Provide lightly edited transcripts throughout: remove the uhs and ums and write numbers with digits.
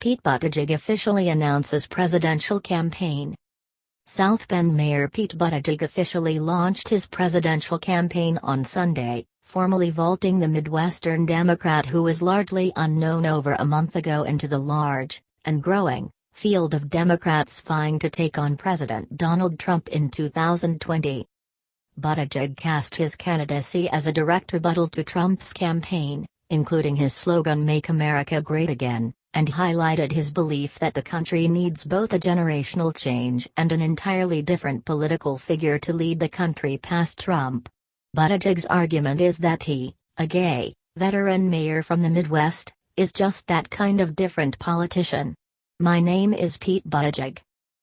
Pete Buttigieg officially announces presidential campaign. South Bend Mayor Pete Buttigieg officially launched his presidential campaign on Sunday, formally vaulting the Midwestern Democrat who was largely unknown over a month ago into the large, and growing, field of Democrats vying to take on President Donald Trump in 2020. Buttigieg cast his candidacy as a direct rebuttal to Trump's campaign, including his slogan "Make America Great Again," and highlighted his belief that the country needs both a generational change and an entirely different political figure to lead the country past Trump. Buttigieg's argument is that he, a gay, veteran mayor from the Midwest, is just that kind of different politician. "My name is Pete Buttigieg.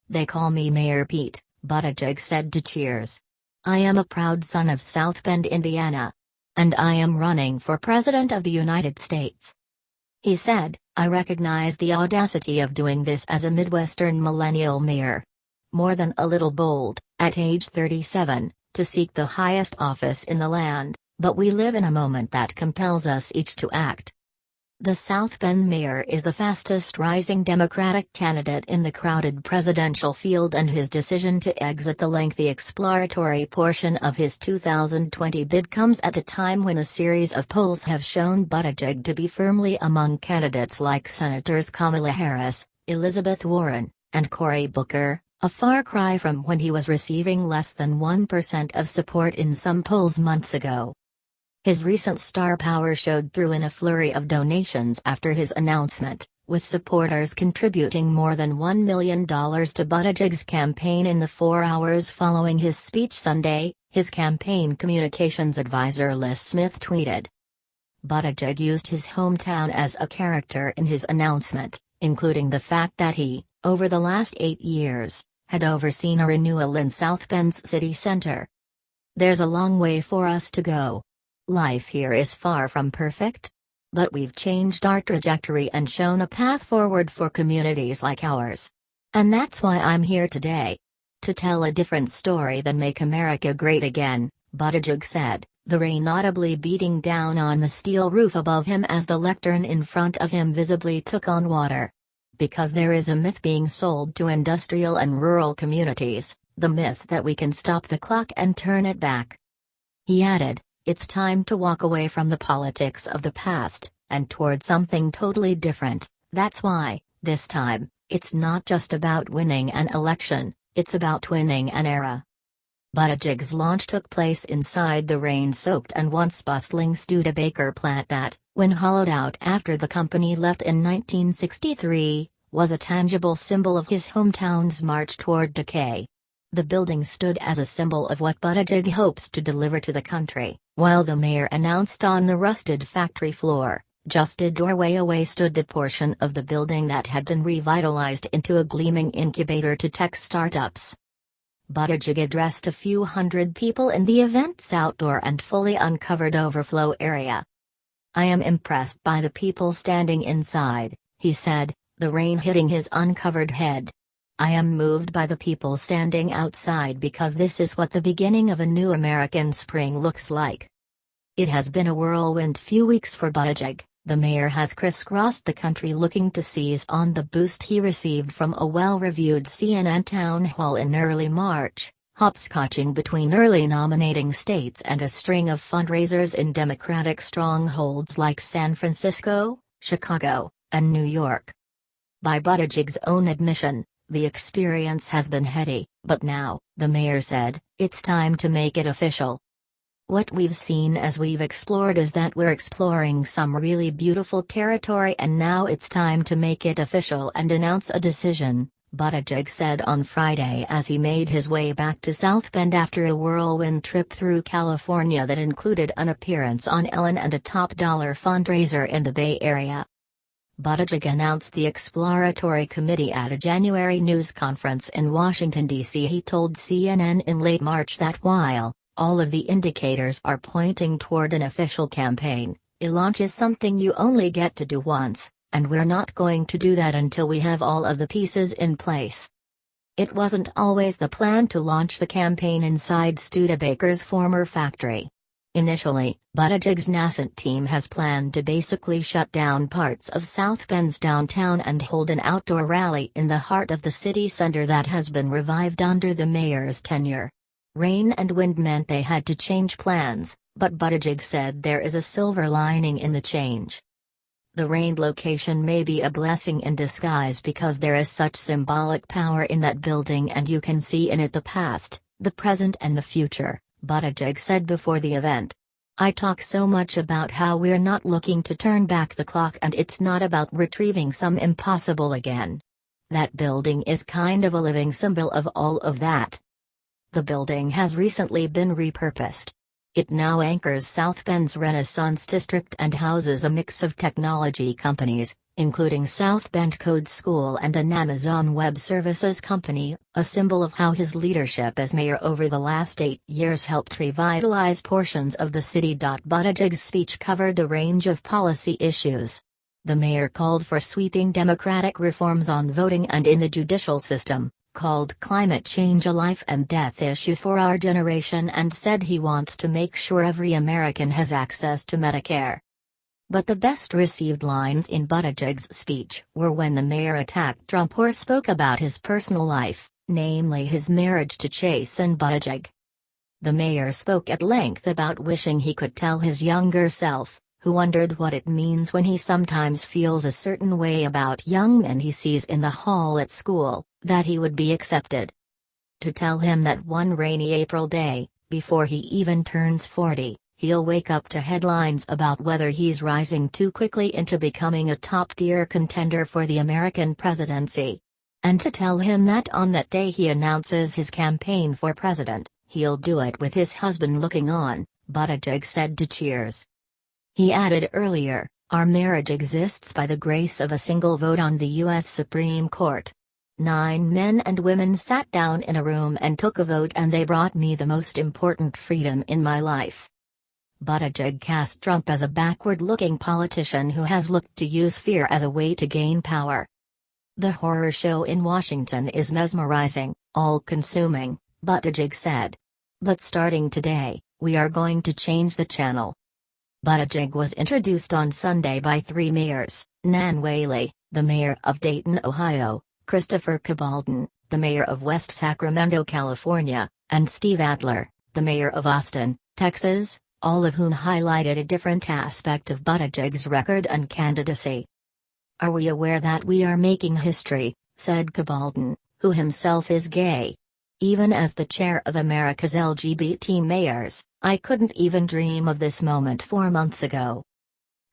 They call me Mayor Pete," Buttigieg said to Cheers. "I am a proud son of South Bend, Indiana. And I am running for President of the United States." He said, "I recognize the audacity of doing this as a Midwestern millennial mayor. More than a little bold, at age 37, to seek the highest office in the land, but we live in a moment that compels us each to act." The South Bend mayor is the fastest rising Democratic candidate in the crowded presidential field, and his decision to exit the lengthy exploratory portion of his 2020 bid comes at a time when a series of polls have shown Buttigieg to be firmly among candidates like Senators Kamala Harris, Elizabeth Warren, and Cory Booker, a far cry from when he was receiving less than 1% of support in some polls months ago. His recent star power showed through in a flurry of donations after his announcement, with supporters contributing more than $1 million to Buttigieg's campaign in the 4 hours following his speech Sunday, his campaign communications advisor Liz Smith tweeted. Buttigieg used his hometown as a character in his announcement, including the fact that he, over the last 8 years, had overseen a renewal in South Bend's city center. "There's a long way for us to go. Life here is far from perfect. But we've changed our trajectory and shown a path forward for communities like ours. And that's why I'm here today. To tell a different story than Make America Great Again," Buttigieg said, the rain audibly beating down on the steel roof above him as the lectern in front of him visibly took on water. "Because there is a myth being sold to industrial and rural communities, the myth that we can stop the clock and turn it back." He added, "It's time to walk away from the politics of the past, and toward something totally different. That's why, this time, it's not just about winning an election, it's about winning an era." Buttigieg's launch took place inside the rain-soaked and once bustling Studebaker plant that, when hollowed out after the company left in 1963, was a tangible symbol of his hometown's march toward decay. The building stood as a symbol of what Buttigieg hopes to deliver to the country, while the mayor announced on the rusted factory floor, just a doorway away stood the portion of the building that had been revitalized into a gleaming incubator to tech startups. Buttigieg addressed a few hundred people in the event's outdoor and fully uncovered overflow area. "I am impressed by the people standing inside," he said, the rain hitting his uncovered head. "I am moved by the people standing outside because this is what the beginning of a new American spring looks like." It has been a whirlwind few weeks for Buttigieg. The mayor has crisscrossed the country looking to seize on the boost he received from a well-reviewed CNN town hall in early March, hopscotching between early nominating states and a string of fundraisers in Democratic strongholds like San Francisco, Chicago, and New York. By Buttigieg's own admission, the experience has been heady, but now, the mayor said, it's time to make it official. "What we've seen as we've explored is that we're exploring some really beautiful territory, and now it's time to make it official and announce a decision," Buttigieg said on Friday as he made his way back to South Bend after a whirlwind trip through California that included an appearance on Ellen and a top-dollar fundraiser in the Bay Area. Buttigieg announced the exploratory committee at a January news conference in Washington, D.C. He told CNN in late March that while all of the indicators are pointing toward an official campaign, a launch is something you only get to do once, and we're not going to do that until we have all of the pieces in place. It wasn't always the plan to launch the campaign inside Studebaker's former factory. Initially, Buttigieg's nascent team has planned to basically shut down parts of South Bend's downtown and hold an outdoor rally in the heart of the city center that has been revived under the mayor's tenure. Rain and wind meant they had to change plans, but Buttigieg said there is a silver lining in the change. The rain location may be a blessing in disguise because there is such symbolic power in that building and you can see in it the past, the present and the future, Buttigieg said before the event. I talk so much about how we're not looking to turn back the clock and it's not about retrieving some impossible again. That building is kind of a living symbol of all of that. The building has recently been repurposed. It now anchors South Bend's Renaissance District and houses a mix of technology companies, including South Bend Code School and an Amazon Web Services company, a symbol of how his leadership as mayor over the last 8 years helped revitalize portions of the city. Buttigieg's speech covered a range of policy issues. The mayor called for sweeping democratic reforms on voting and in the judicial system, called climate change a life and death issue for our generation and said he wants to make sure every American has access to Medicare. But the best received lines in Buttigieg's speech were when the mayor attacked Trump or spoke about his personal life, namely his marriage to Chasten Buttigieg. The mayor spoke at length about wishing he could tell his younger self, who wondered what it means when he sometimes feels a certain way about young men he sees in the hall at school, that he would be accepted. To tell him that one rainy April day, before he even turns 40, he'll wake up to headlines about whether he's rising too quickly into becoming a top-tier contender for the American presidency. And to tell him that on that day he announces his campaign for president, he'll do it with his husband looking on, Buttigieg said to Cheers. He added earlier, our marriage exists by the grace of a single vote on the U.S. Supreme Court. 9 men and women sat down in a room and took a vote and they brought me the most important freedom in my life. Buttigieg cast Trump as a backward-looking politician who has looked to use fear as a way to gain power. The horror show in Washington is mesmerizing, all-consuming, Buttigieg said. But starting today, we are going to change the channel. Buttigieg was introduced on Sunday by 3 mayors, Nan Whaley, the mayor of Dayton, Ohio, Christopher Cabaldon, the mayor of West Sacramento, California, and Steve Adler, the mayor of Austin, Texas, all of whom highlighted a different aspect of Buttigieg's record and candidacy. Are we aware that we are making history, said Cabaldon, who himself is gay. Even as the chair of America's LGBT mayors, I couldn't even dream of this moment 4 months ago.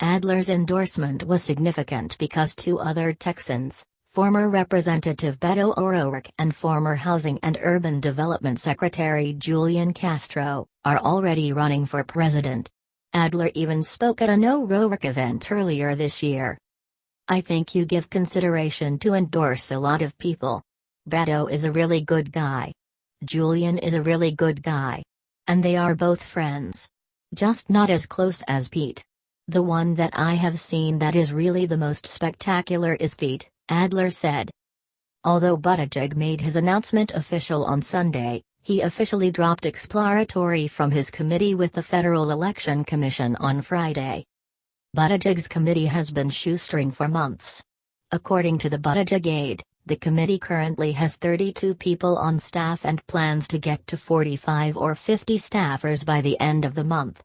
Adler's endorsement was significant because 2 other Texans, former Representative Beto O'Rourke and former Housing and Urban Development Secretary Julian Castro, are already running for president. Adler even spoke at an O'Rourke event earlier this year. I think you give consideration to endorse a lot of people. Beto is a really good guy. Julian is a really good guy. And they are both friends. Just not as close as Pete. The one that I have seen that is really the most spectacular is Pete, Adler said. Although Buttigieg made his announcement official on Sunday, he officially dropped exploratory from his committee with the Federal Election Commission on Friday. Buttigieg's committee has been shoestring for months. According to the Buttigieg aide, the committee currently has 32 people on staff and plans to get to 45 or 50 staffers by the end of the month.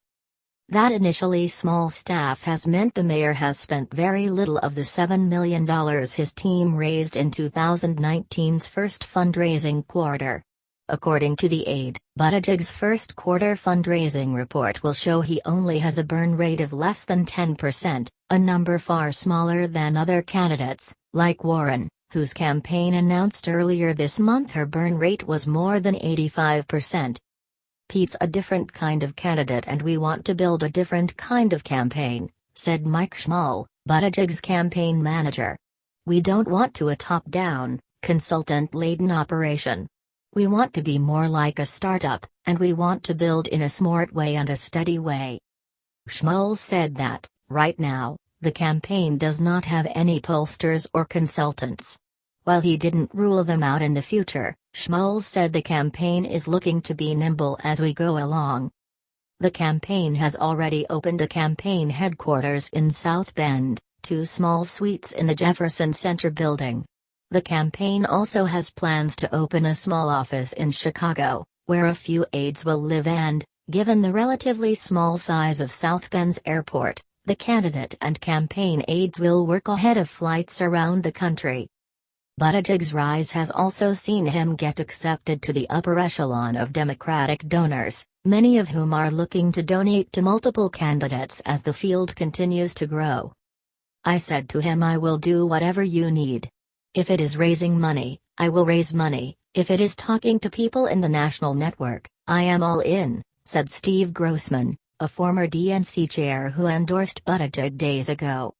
That initially small staff has meant the mayor has spent very little of the $7 million his team raised in 2019's first fundraising quarter. According to the aide, Buttigieg's first quarter fundraising report will show he only has a burn rate of less than 10%, a number far smaller than other candidates, like Warren, whose campaign announced earlier this month her burn rate was more than 85%. Pete's a different kind of candidate and we want to build a different kind of campaign, said Mike Schmull, Buttigieg's campaign manager. We don't want to a top-down, consultant-laden operation. We want to be more like a startup, and we want to build in a smart way and a steady way. Schmull said that, right now, the campaign does not have any pollsters or consultants. While he didn't rule them out in the future, Schmull said the campaign is looking to be nimble as we go along. The campaign has already opened a campaign headquarters in South Bend, 2 small suites in the Jefferson Center building. The campaign also has plans to open a small office in Chicago, where a few aides will live and, given the relatively small size of South Bend's airport, the candidate and campaign aides will work ahead of flights around the country. Buttigieg's rise has also seen him get accepted to the upper echelon of Democratic donors, many of whom are looking to donate to multiple candidates as the field continues to grow. "I said to him, I will do whatever you need. If it is raising money, I will raise money. If it is talking to people in the national network, I am all in," said Steve Grossman, a former DNC chair who endorsed Buttigieg days ago.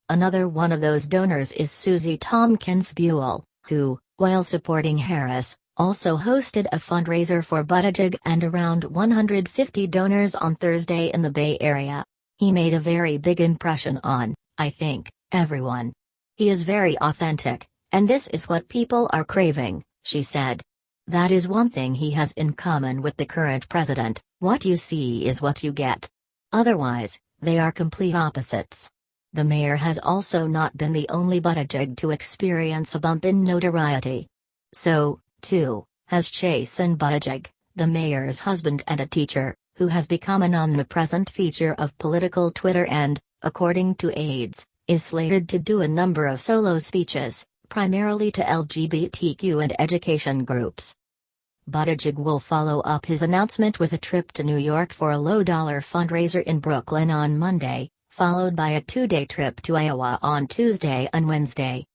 Another one of those donors is Susie Tompkins Buell, who, while supporting Harris, also hosted a fundraiser for Buttigieg and around 150 donors on Thursday in the Bay Area. "He made a very big impression on, I think, everyone. He is very authentic, and this is what people are craving," she said. "That is one thing he has in common with the current president: what you see is what you get. Otherwise, they are complete opposites." The mayor has also not been the only Buttigieg to experience a bump in notoriety. So, too, has Chasen Buttigieg, the mayor's husband and a teacher, who has become an omnipresent feature of political Twitter and, according to aides, is slated to do a number of solo speeches, primarily to LGBTQ and education groups. Buttigieg will follow up his announcement with a trip to New York for a low-dollar fundraiser in Brooklyn on Monday, followed by a 2-day trip to Iowa on Tuesday and Wednesday.